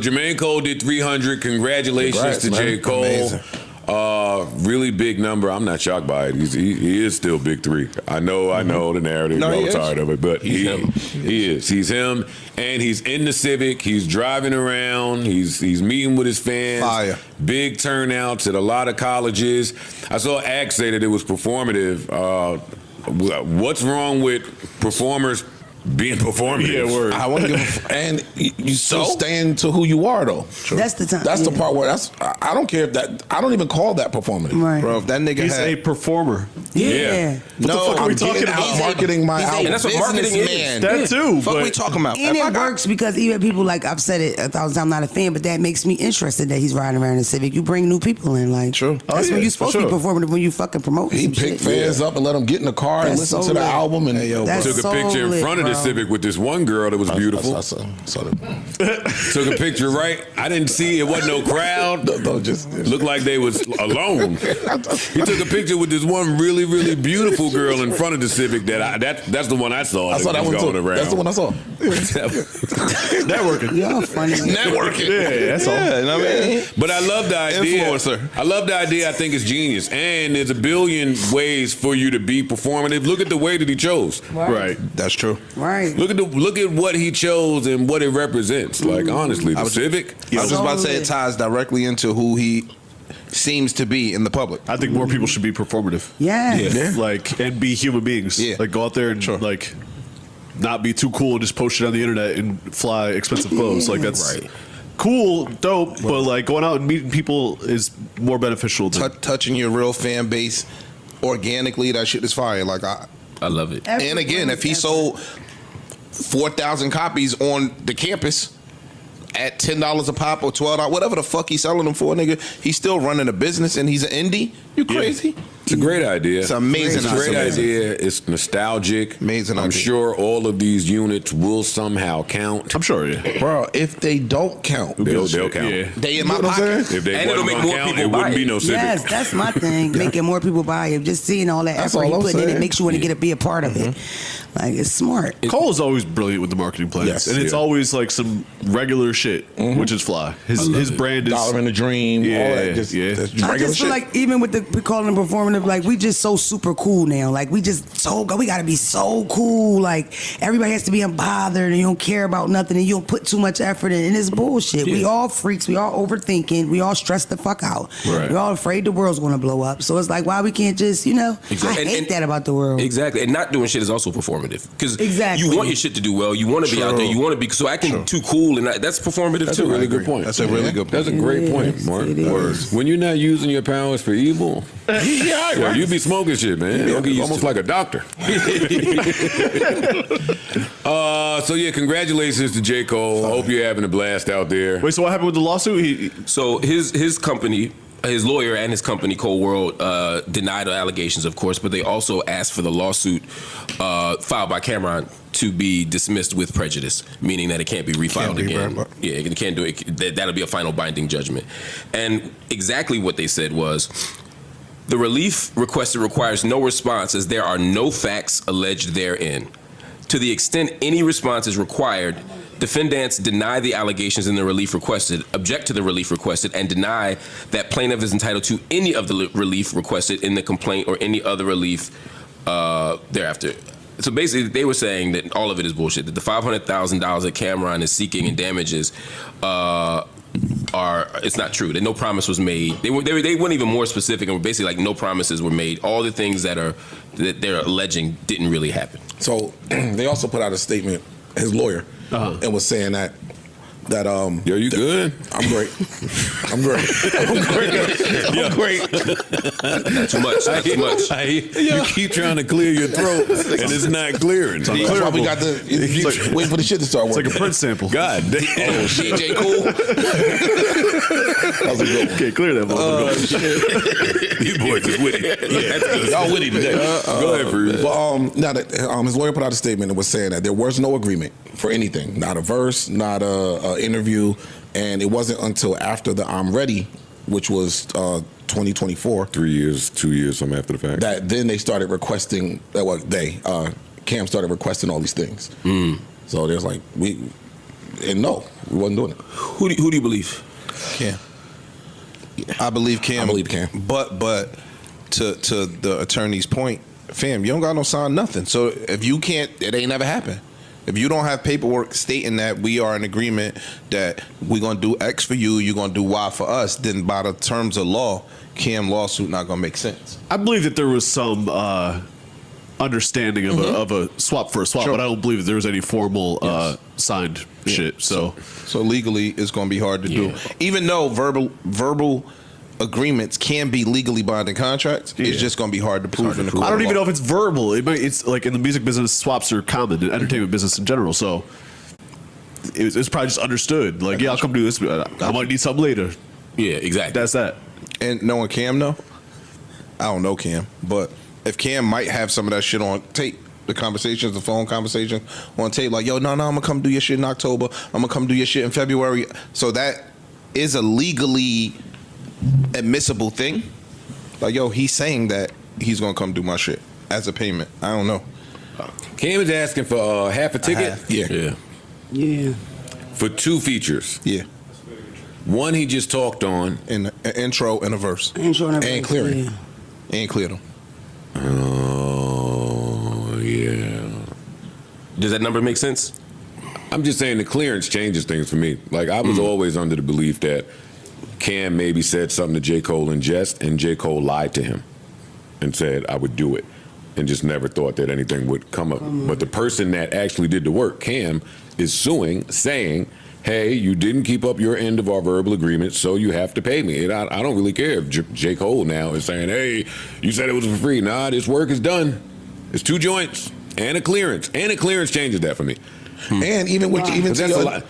Jermaine Cole did 300. Congratulations to J. Cole. Amazing. Really big number. I'm not shocked by it. He is still big three. I know the narrative. No, I'm tired of it, but he is. He's him, and he's in the Civic. He's driving around. He's meeting with his fans. Fire. Big turnouts at a lot of colleges. I saw Axe say that it was performative. What's wrong with performers being performative? Yeah, word. I want to give, and you still stand to who you are, though. True. That's the time. That's the part where I don't care if that. I don't even call that performative, right. Bro. If that nigga He's a performer. Yeah. What the fuck are we talking about? Marketing my album. And that's what marketing is. That too. Fuck we talking about. And it works because even people like I've said it 1,000 times. I'm not a fan, but that makes me interested that he's riding around in the Civic. You bring new people in, like True. That's when you're supposed to be performative when you fucking promote. He picked fans up and let them get in the car and listen to the album and took a picture in front of the Civic with this one girl that was beautiful. I saw that. Took a picture, right? I didn't see it. Wasn't no crowd. Just looked like they was alone. He took a picture with this one really, really beautiful girl in front of the Civic. That's the one I saw. I saw that one too. Around. That's the one I saw. Networking. Y'all funny. Networking. Yeah, that's all. Yeah, you know what I mean? But I love the idea. Influencer. I love the idea. I think it's genius. And there's a billion ways for you to be performative. Look at the way that he chose. Right. That's true. Right. Look at what he chose and what it represents. Like honestly, the Civic. I was just about to say it ties directly into who he seems to be in the public. I think more people should be performative. Yeah. Like, and be human beings. Yeah. Like, go out there and like not be too cool and just post it on the internet and fly expensive clothes. Like, that's cool, dope, but like going out and meeting people is more beneficial. Touching your real fan base organically, that shit is fire. Like I love it. And again, if he sold 4,000 copies on the campus at $10 a pop or $12, whatever the fuck he's selling them for, nigga, he's still running a business and he's an indie. You crazy? It's a great idea. It's amazing. It's a great idea. It's nostalgic. Amazing. I'm sure all of these units will somehow count. I'm sure, yeah. Bro, if they don't count, they'll count. Yeah. They in my pocket. If they and it'll make more count, people it wouldn't buy be it. no Civic. Yes, that's my thing. Making more people buy it. Just seeing all that That's effort all he I'm put in saying. it makes you want to be a part of it. Like, it's smart. Cole is always brilliant with the marketing plans. Yes. And it's always like some regular shit, which is fly. His brand is Dollar in a Dream, all that. Just I regular just feel shit. like even with we calling them performative, like we just so super cool now. Like we gotta be so cool. Like everybody has to be unbothered and you don't care about nothing and you don't put too much effort in. And it's bullshit. We all freaks. We all overthinking. We all stress the fuck out. Right. We're all afraid the world's gonna blow up. So it's like why we can't just I hate that about the world. Exactly. And not doing shit is also performative. Because Exactly. you want your shit to do well. You want to be out there. You want to be so acting too cool. And that's performative That's too. a really good point. That's a really good point. That's a great point, Mark. When you're not using your powers for evil, you be smoking shit, man. You're almost like a doctor. So yeah, congratulations to J. Cole. I hope you're having a blast out there. Wait, so what happened with the lawsuit? So his company, his lawyer and his company, Cold World, denied the allegations, of course, but they also asked for the lawsuit filed by Cameron to be dismissed with prejudice, meaning that it can't be refiled again. Yeah, it can't do it. That'll be a final binding judgment. And exactly what they said was, the relief requested requires no response as there are no facts alleged therein. To the extent any response is required, defendants deny the allegations in the relief requested, object to the relief requested, and deny that plaintiff is entitled to any of the relief requested in the complaint or any other relief thereafter. So basically, they were saying that all of it is bullshit, that the $500,000 that Cameron is seeking in damages it's not true, that no promise was made. They weren't even more specific and were basically like no promises were made. All the things that they're alleging didn't really happen. So they also put out a statement, his lawyer, and was saying that yo, you good? I'm great. I'm great. I'm great. Too much. Not too much. You keep trying to clear your throat, and it's not clearing. That's why we got wait for the shit to start working. It's like a Prince sample. God damn. Oh shit, J. Cole. That was a good one. Can't clear that motherfucker. These boys is witty. Yeah, y'all witty today. Go ahead, Bruce. But now that his lawyer put out a statement and was saying that there was no agreement for anything, not a verse, not a interview, and it wasn't until after the I'm Ready, which was 2024, 3 years, 2 years, something after the fact, that then they started requesting Cam started requesting all these things. So there's like And no, we wasn't doing it. Who do you believe? Cam. I believe Cam. I believe Cam. But to the attorney's point, fam, you don't got no sign, nothing. So if you can't, it ain't never happened. If you don't have paperwork stating that we are in agreement that we're gonna do X for you, you're gonna do Y for us, then by the terms of law, Cam lawsuit not gonna make sense. I believe that there was some understanding of a swap for a swap, Sure. but I don't believe that there was any formal signed shit. So legally, it's gonna be hard to do. Yeah. Even though verbal agreements can be legally binding contracts, it's just gonna be hard to prove in the court. I don't of even law. know if it's verbal. It's like in the music business, swaps are common in entertainment business in general. So it's probably just understood. Like, yeah, I'll come do this. But I might need something later. Yeah, exactly. That's that. And knowing Cam, though, I don't know Cam, but if Cam might have some of that shit on tape, the conversations, the phone conversation on tape, like, yo, no, I'm gonna come do your shit in October. I'm gonna come do your shit in February. So that is a legally admissible thing. Like, yo, he's saying that he's gonna come do my shit as a payment. I don't know. Cam is asking for half a ticket. half. Yeah. Yeah. Yeah. For 2 features. Yeah. One he just talked on. In an intro and a verse. And clearing. Yeah. And clear them. Oh yeah. Does that number make sense? I'm just saying the clearance changes things for me. Like, I was always under the belief that Cam maybe said something to J. Cole in jest, and J. Cole lied to him and said, I would do it, and just never thought that anything would come up. But the person that actually did the work, Cam, is suing, saying, hey, you didn't keep up your end of our verbal agreement, so you have to pay me. And I don't really care if J. Cole now is saying, hey, you said it was for free. Nah, this work is done. It's 2 joints and a clearance. And a clearance changes that for me. And even with even to your,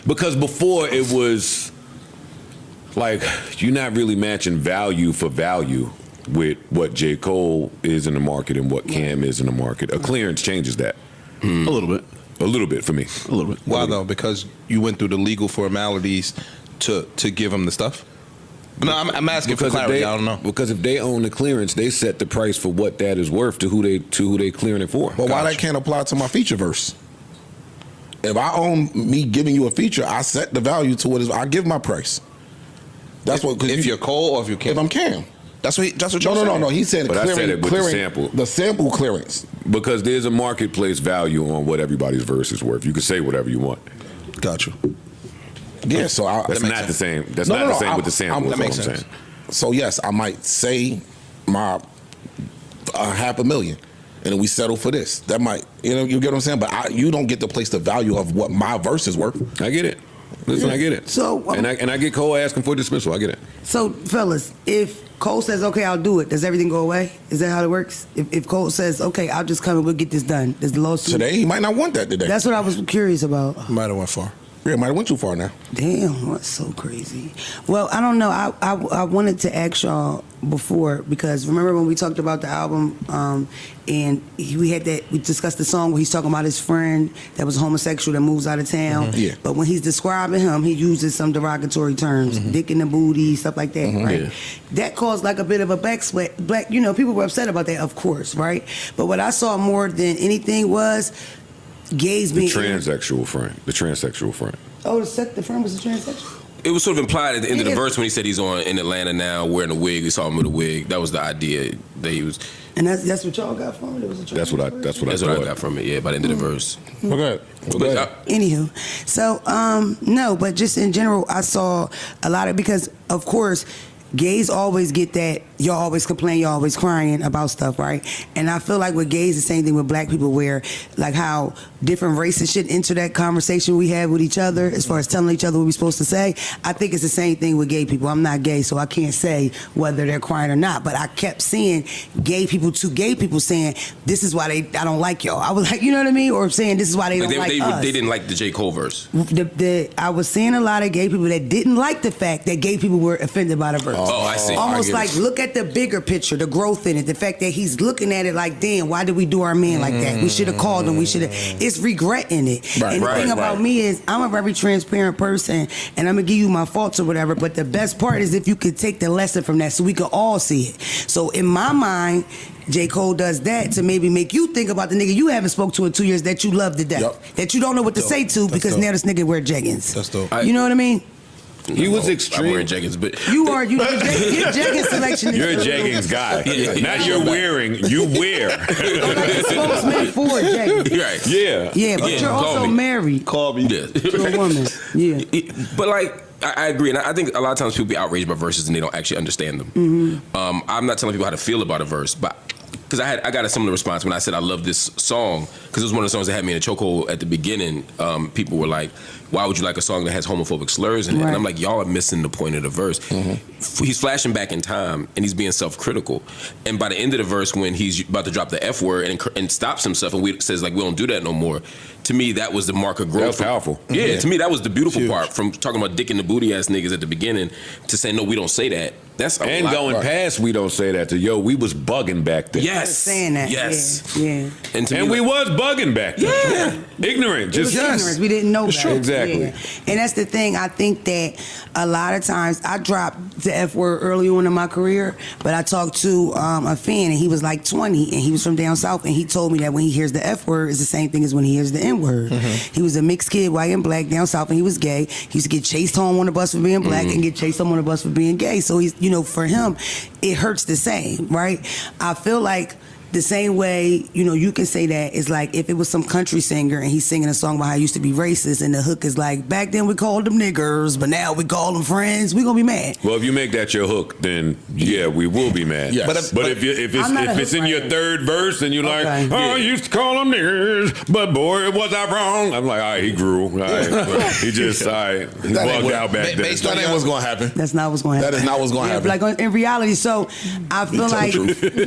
Because before it was like you're not really matching value for value with what J. Cole is in the market and what Cam is in the market. A clearance changes that. A little bit. A little bit for me. A little bit. Why though? Because you went through the legal formalities to give him the stuff. No, I'm asking for clarity. I don't know. Because if they own the clearance, they set the price for what that is worth to who they clearing it for. but why that can't apply to my feature verse? If I own me giving you a feature, I set the value to what is. I give my price. That's what. If you're Cole or if you Cam. If I'm Cam. That's what No, you're no. saying. He said But I clearing, said it with the clearing sample. the sample clearance. Because there's a marketplace value on what everybody's verse is worth. You can say whatever you want. Got you. Yeah, so That's makes not the sense. same. That's No, not no, the no, same with the sample. that makes That's all I'm sense. saying. So yes, I might say my $500,000, and then we settle for this. That might, you get what I'm saying. But you don't get to place the value of what my verse is worth. I get it. Listen, I get it. So, and I get Cole asking for dismissal. I get it. So, fellas, if Cole says, okay, I'll do it, does everything go away? Is that how it works? If Cole says, okay, I'll just come and we'll get this done, does the lawsuit? Today he might not want that today. That's what I was curious about. Might have went far. Yeah, might have went too far now. Damn, that's so crazy. Well, I don't know. I wanted to ask y'all before, because remember when we talked about the album, and we discussed the song where he's talking about his friend that was homosexual that moves out of town. Mm-hmm. Yeah. But when he's describing him, he uses some derogatory terms, dick in the booty, stuff like that, right? Yeah. That caused like a bit of a backswing. People were upset about that, of course, right? But what I saw more than anything was gays The being transsexual friend. Oh, the friend was a transsexual. It was sort of implied at the end of the Yeah. verse when he said he's in Atlanta now wearing a wig. We saw him with a wig. That was the idea that he was. And that's what y'all got from it. It was a That's what I That's what I thought. got from it. Yeah, by the end of the verse. Okay. But, Anywho, so no, but just in general, I saw a lot of, because of course, gays always get that. Y'all always complain, y'all always crying about stuff, right? And I feel like with gays, the same thing with black people, where like how different races should enter that conversation we have with each other as far as telling each other what we're supposed to say. I think it's the same thing with gay people. I'm not gay, so I can't say whether they're crying or not. But I kept seeing gay people saying, this is why I don't like y'all. I was like, you know what I mean? Or saying this is why they don't like us. They didn't like the J. Cole verse. I was seeing a lot of gay people that didn't like the fact that gay people were offended by the verse. Oh, I see. Almost I like get it. look at the bigger picture, the growth in it, the fact that he's looking at it like, damn, why did we do our man like that? We should have called him. We should have. It's regretting it. Right, and the right, thing about right. me is I'm a very transparent person, and I'm gonna give you my faults or whatever. But the best part is if you could take the lesson from that, so we could all see it. So in my mind, J. Cole does that to maybe make you think about the nigga you haven't spoke to in 2 years that you love to death, that you don't know what to say to because now this nigga wear jeggings. That's dope. You know what I mean? He was I'm extreme. wearing jeggings, but Your jeggings selection is You're a jeggings guy. Not you're wearing, you wear. like a spokesman for jeggings. right. Yeah. Yeah, but Yeah, you're call also me. married Call me. Yeah. to a woman. Yeah. But like, I agree, and I think a lot of times people be outraged by verses and they don't actually understand them. I'm not telling people how to feel about a verse, but because I got a similar response when I said I love this song because it was one of the songs that had me in a chokehold at the beginning. People were like, "Why would you like a song that has homophobic slurs in it?" Right. And I'm like, "Y'all are missing the point of the verse." He's flashing back in time and he's being self-critical. And by the end of the verse, when he's about to drop the F word and stops himself and says like, "We don't do that no more." To me, that was the mark of growth. That was powerful. Yeah, to me, that was the beautiful part from talking about dick and the booty ass niggas at the beginning to saying, no, we don't say that. That's a And lot. going past, we don't say that to, yo, we was bugging back then. Yes. Saying that. Yes. Yeah. And to And me, we was bugging back then. Yeah. Ignorant. It was Just ignorance. We didn't know that. Exactly. Yeah. And that's the thing. I think that a lot of times I dropped the F word early on in my career, but I talked to a fan and he was like 20 and he was from down south and he told me that when he hears the F word, it's the same thing as when he hears the N word. He was a mixed kid, white and black, down south, and he was gay. He used to get chased home on the bus for being black and get chased home on the bus for being gay. So he's, for him, it hurts the same, right? I feel like the same way, you can say that is like if it was some country singer and he's singing a song about how he used to be racist and the hook is like, back then we called them niggers, but now we call them friends, we gonna be mad. Well, if you make that your hook, then yeah, we will be mad. Yes. But if it's in your third verse and you're like, Okay. I used to call them niggers, but boy, was I wrong? I'm like, all right, he grew. All right. He just, all right, he bugged out back then. Based on that, what's going to happen? That's not what's going to happen. That is not what's gonna happen. Like in reality, so I feel like,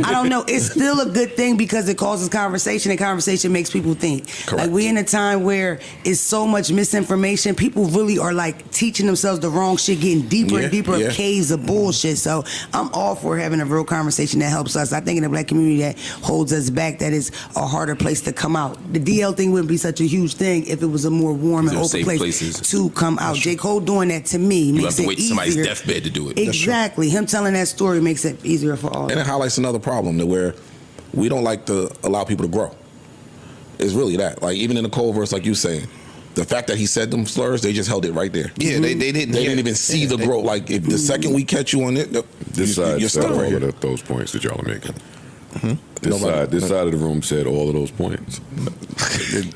I don't know, it's still a good thing because it causes conversation and conversation makes people think. Correct. Like we in a time where it's so much misinformation, people really are like teaching themselves the wrong shit, getting deeper and deeper of caves of bullshit. So I'm all for having a real conversation that helps us. I think in the black community that holds us back, that is a harder place to come out. The DL thing wouldn't be such a huge thing if it was a more warm and Those open safe place places. to come out. J. Cole doing that to me you have makes to it wait to easier. somebody's deathbed to do it. Exactly. Him telling that story makes it easier for all. And it highlights another problem that where we don't like to allow people to grow. It's really that. Like even in the Cole verse, like you saying, the fact that he said them slurs, they just held it right there. Yeah, they didn't. They didn't even see the growth. Like if the second we catch you on it, This you're side said stuck all right here. of those points that y'all are making. Nobody- This side of the room said all of those points.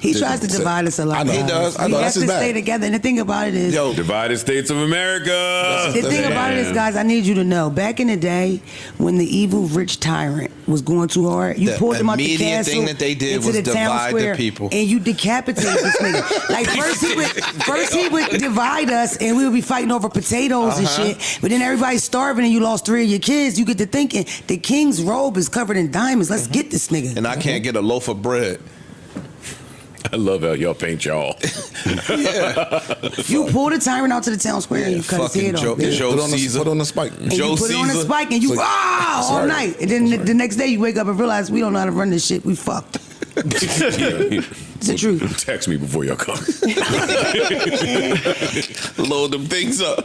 He tries to divide us a lot. I know. guys. He does. I know. We That's have his to stay bad. together. And the thing about it is, Yo, Divided States of America. the thing about it is, guys, I need you to know. Back in the day, when the evil rich tyrant was going too hard, you The pulled him out the immediate castle thing that they did into was the town divide the square, people. and you decapitated this nigga. Like first he would divide us, and we would be fighting over potatoes and shit. But then everybody's starving, and you lost 3 of your kids. You get to thinking the king's robe is covered in diamonds. Let's get this nigga. And I can't get a loaf of bread. I love how y'all paint y'all. You pulled the tyrant out to the town square, and you cut his Fucking head Joe, off. bitch. Joe put on the, Caesar. put on the spike. And Joe you put it on a Caesar. spike and you So- all Sorry. night. And then the next day you wake up and realize we don't know how to run this shit. We fucked. It's the truth. Text me before y'all come. Load them things up.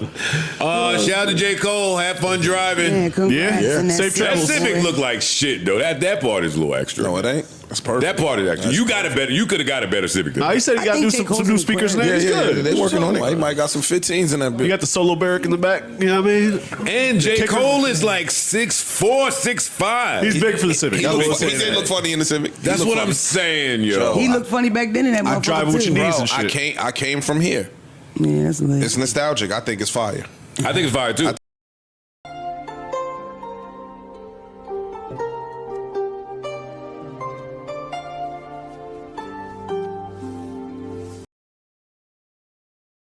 Shout out to J. Cole. Have fun driving. Man, congrats. Yeah. And Safe That travels. Civic look like shit though. That part is a little extra. No, it ain't. That's perfect. That part is extra. You got a better. You could have got a better Civic than Nah, that. he said he I got to do think J. some Cole's new in speakers in Aquarius. there. Yeah, He's yeah, good. they working on He it. might got some 15s in that You bitch. got the solo barrack in the back. You know what I mean? And J. Kicker. Cole is like 6'4", 6'5". He's big for the Civic. He, I will looked, say he did that. look funny in the Civic. He That's looked what I'm funny. saying, yo. Joe. He looked funny back then in that I'm motherfucker driving with too. your knees Bro, and shit. I came from here. Yeah, that's lit. It's nostalgic. I think it's fire. I think it's fire too.